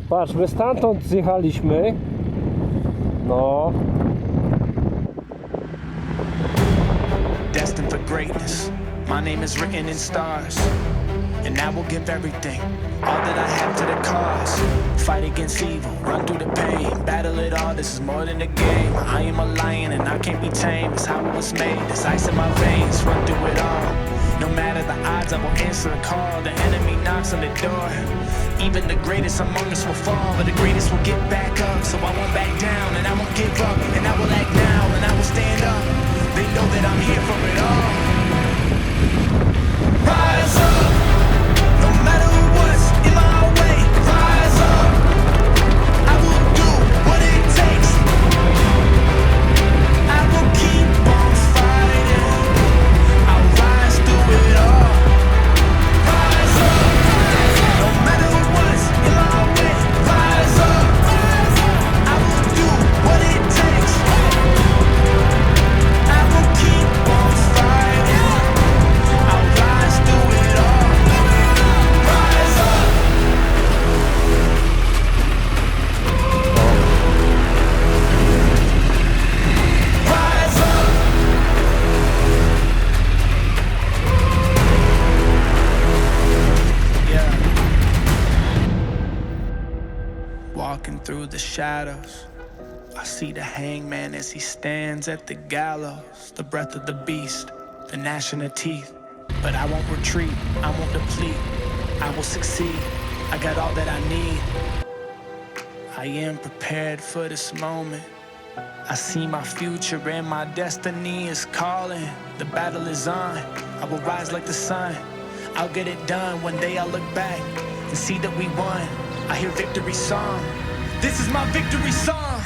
Patrz, my stamtąd zjechaliśmy. No. Destined for greatness. My name is written in stars. And I will give everything, all that I have to the cause. Fight against evil, run through the pain, battle it all, this is more than a game. I am a lion and I can't be tamed, it's how it was made. There's ice in my veins, run through it all. No matter the odds, I will answer the call. The enemy knocks on the door. Even the greatest among us will fall, but the greatest will get back up. So I won't back down and I won't give up, and I will act now and I will stand up. They know that I'm here for it all. Rise up. No matter what's in my way, rise up. I will do what it takes. I will keep on fighting. I'll rise through it all. Rise up. No matter what's in my way, rise up. I will do what it takes. I will keep on fighting. I'll rise through it all. Rise up. Rise up. Yeah. Walking through the shadows, I see the hangman as he stands at the gallows. The breath of the beast, the gnashing of teeth. But I won't retreat, I won't deplete. I will succeed, I got all that I need. I am prepared for this moment. I see my future and my destiny is calling. The battle is on, I will rise like the sun. I'll get it done. One day I'll look back and see that we won. I hear victory song. This is my victory song.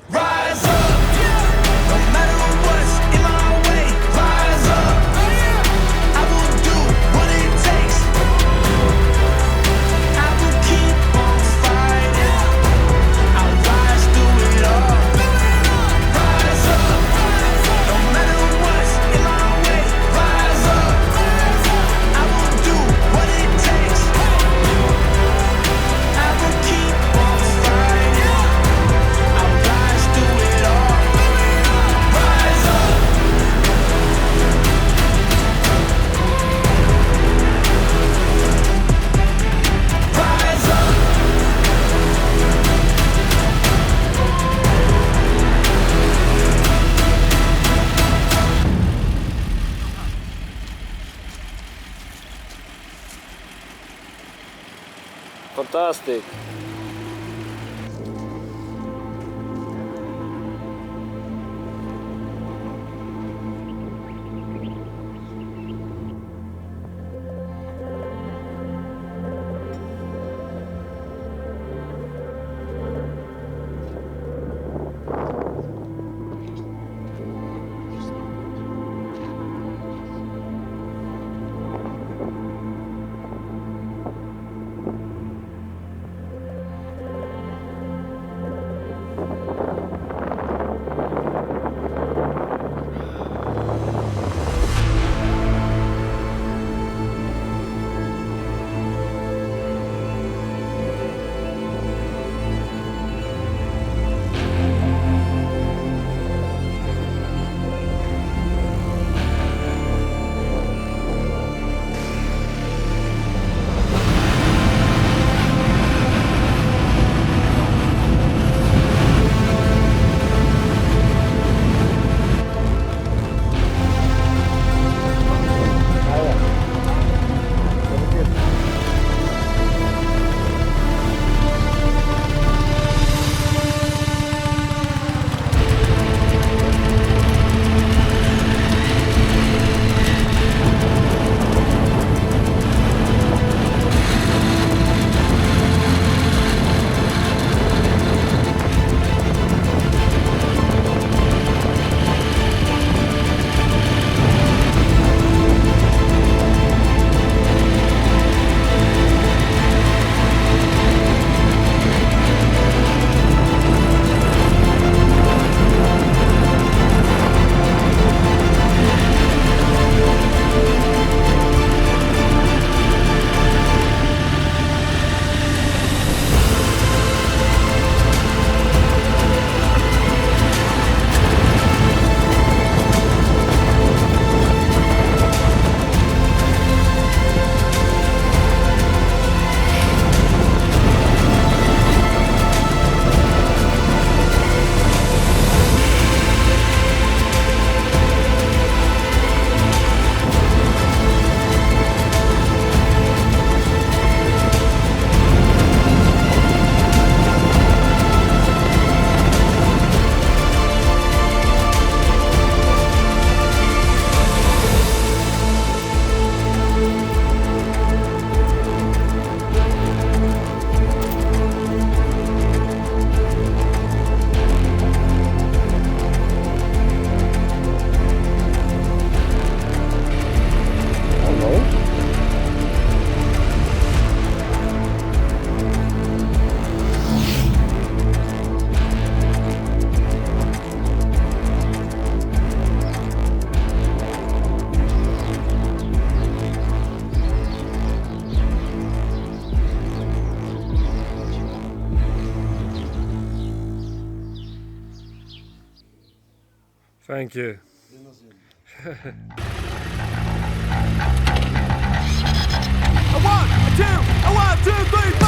Rise up. No matter what's in my way, rise up. I will do what it takes. I will keep on fighting. I'll rise through it all. Rise up. No matter what's in my way, rise up. I will do what it takes. I will keep on fighting. I'll rise through it all. Rise up. Rise up. Fantastic. Thank you. A one, a 2, 3, 4.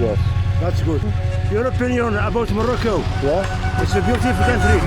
Yes. That's good. Your opinion about Morocco? Yeah? It's a beautiful country.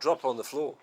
Drop on the floor.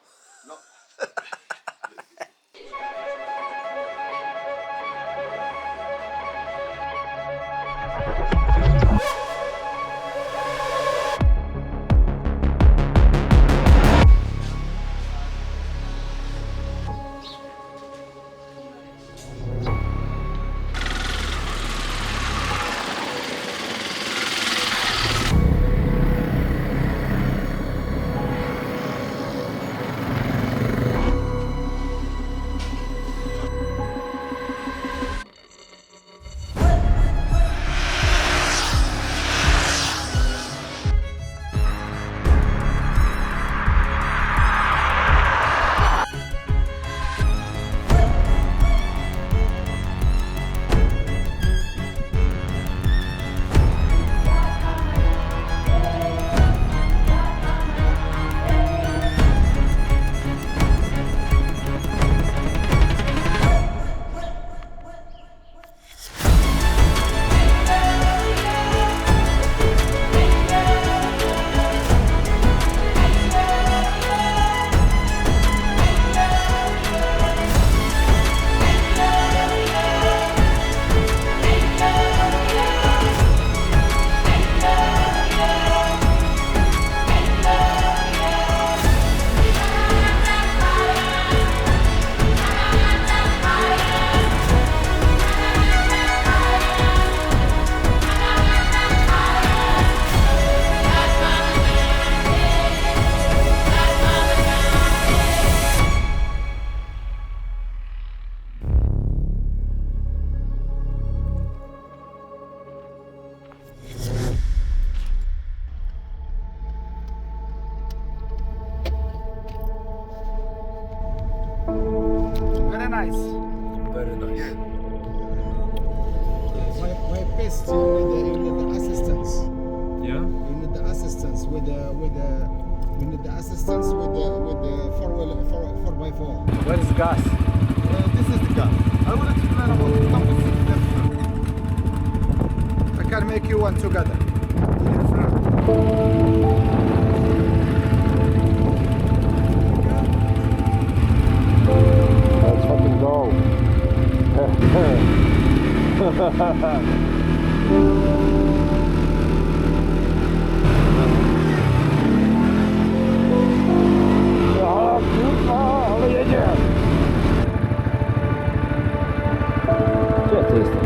nice. Very nice. My best you need the assistance. Yeah. You need the assistance with the you need the assistance with the 4x4. Where is the gas? This is the car. I will explain about the composite left. I can make you one together. Let's fucking go. Ale jedzie! Gdzie ty jesteś?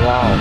Wow.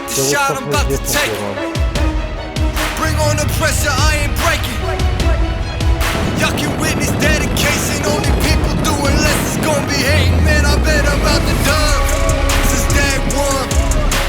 the shot, I'm about to take it. Bring on the pressure, I ain't breaking. Y'all can witness dedication. Only people doing less is gonna be hating. Man, I bet about the dub since day one.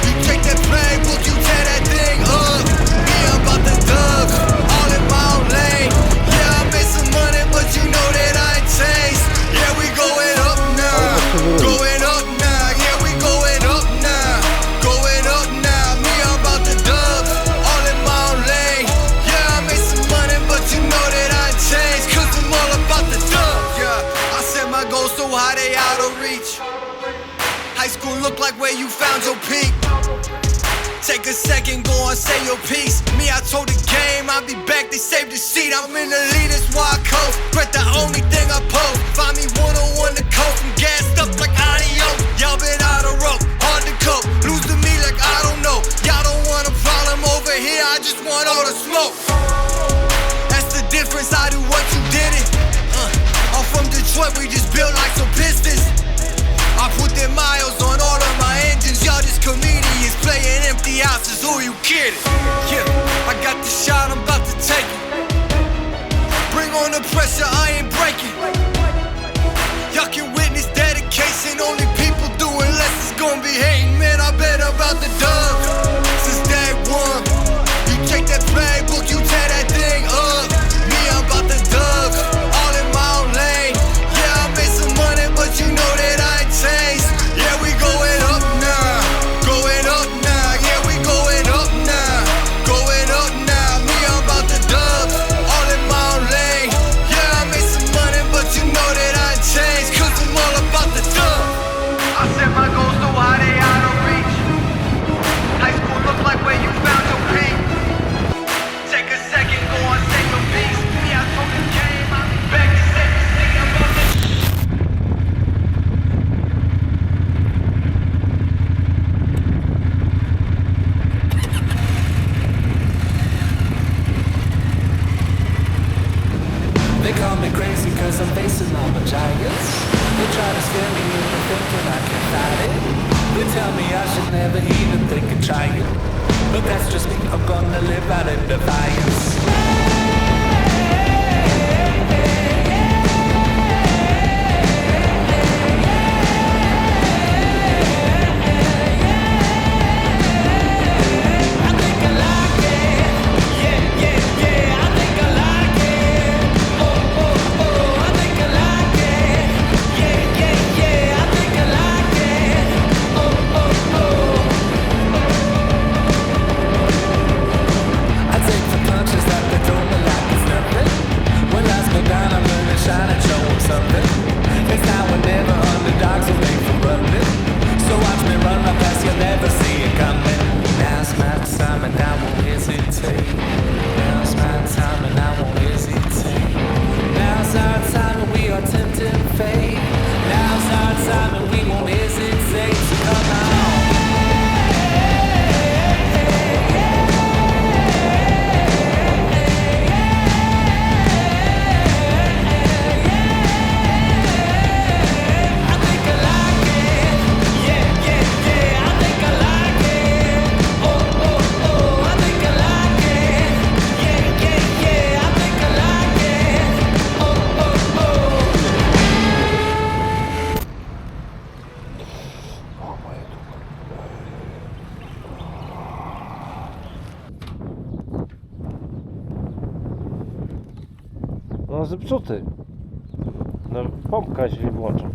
You take that flag, will you tear that thing up? Me, I'm about the dub, all in my own lane. Yeah, I made some money, but you know that I ain't changed. Yeah, we going up now, going up now. Yeah, we going up now, going up now. Me, I'm about the dub, all in my own lane. Yeah, I made some money, but you know that I ain't changed. Cause I'm all about the dub. Yeah, I set my goals so high they out of reach. High school look like where you found your peak. Take a second, go and say your piece. Me, I told the game I'll be back, they saved the seat. I'm in the lead, that's why I coast. But the only thing I post. Find me 101 to coast. I'm gassed up like adios. Y'all been out of rope, hard to cope. Lose to me like I don't know. Y'all don't want a problem over here, I just want all the smoke. That's the difference, I do what you did it. I'm from Detroit, we just built like some pistons. I put them miles on all of my engines. Y'all just comedians playing empty houses. Who you kidding? Yeah, I got the shot, I'm about to take it. Bring on the pressure, I ain't breaking. Y'all can witness dedication. Only people doing less is gonna be hating. Man, I bet about the dub since day one. You take that flag, book, you tear that thing up. Me, I'm about the dub, all in my own lane. Yeah, I made some money, but you know that I ain't changed. Yeah, we going up now, going up now. Yeah, we going up now, going up now. Me, I'm about the dub, all in my own lane. Yeah, I made some money, but you know that I ain't changed. Cause I'm all about the dub. I set my goals so high they out of reach. High school look like where you found your peak. Take a second, go on, say your piece. Me, I told the game I'll be back to say the thing I'm about to. They call me crazy cause I'm facing all my giants. They try to scare me into thinking I can fight it. They tell me I should never even think of trying. But that's just me, I'm gonna live out in defiance. No zepsuty. No pompka źle włącza.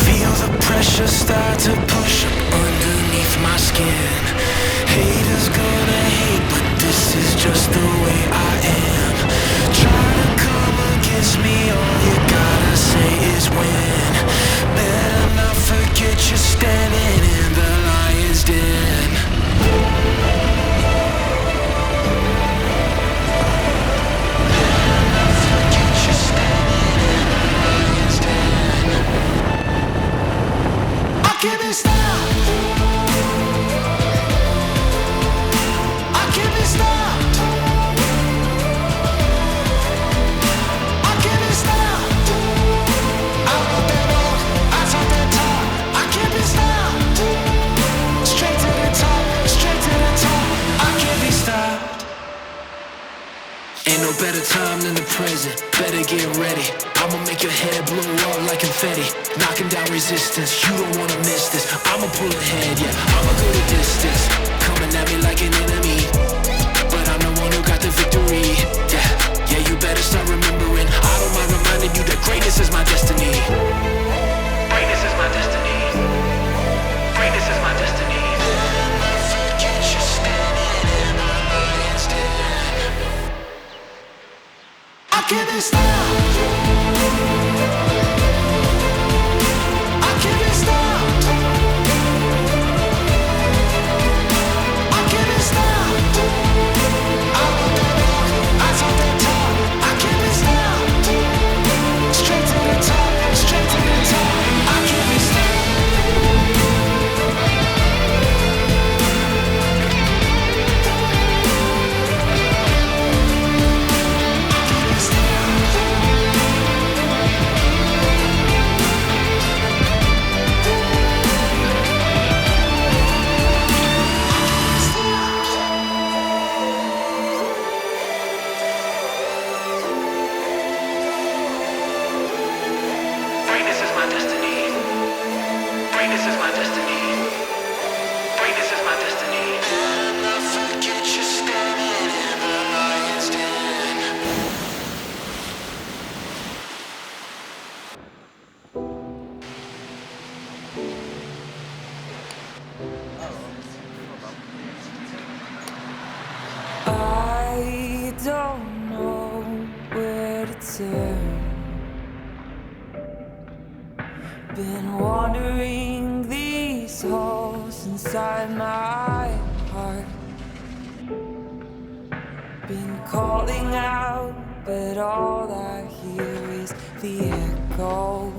Feel the pressure start to push up underneath my skin. Haters gonna hate, but this is just the way I am. Try to come against me, all you gotta say is win. Better not forget you're standing in the lion's den. Better not forget you're standing in the lion's den. can't be stopped. I can't be stopped. I can't be stopped. I want that walk, I talk that talk. I can't be stopped. Straight to the top, straight to the top. I can't be stopped. Ain't no better time than the present. Better get ready. I'ma make your head blow up like confetti. Knocking down resistance. You don't wanna miss this. I'ma pull ahead, yeah. I'ma go the distance. Coming at me like an enemy, but I'm the one who got the victory. Yeah, yeah. You better start remembering. I don't mind reminding you that greatness is my destiny. Greatness is my destiny. Greatness is my destiny. Forget you standing in my lion's den. I can't be stopped. I can't be stopped. I can't be stopped. I want that walk, I talk that talk. I can't be stopped. Straight to the top, straight to the top. I can't be stopped. Greatness is my destiny. Greatness is my destiny. Greatness is my destiny. And I forget you standing in the lion's den. I don't know where to turn. Been wandering these halls inside my heart. Been calling out, but all I hear is the echo.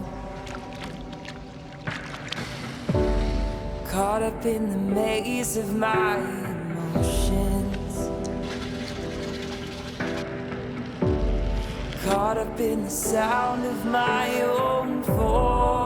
Caught up in the maze of my emotions. Caught up in the sound of my own voice.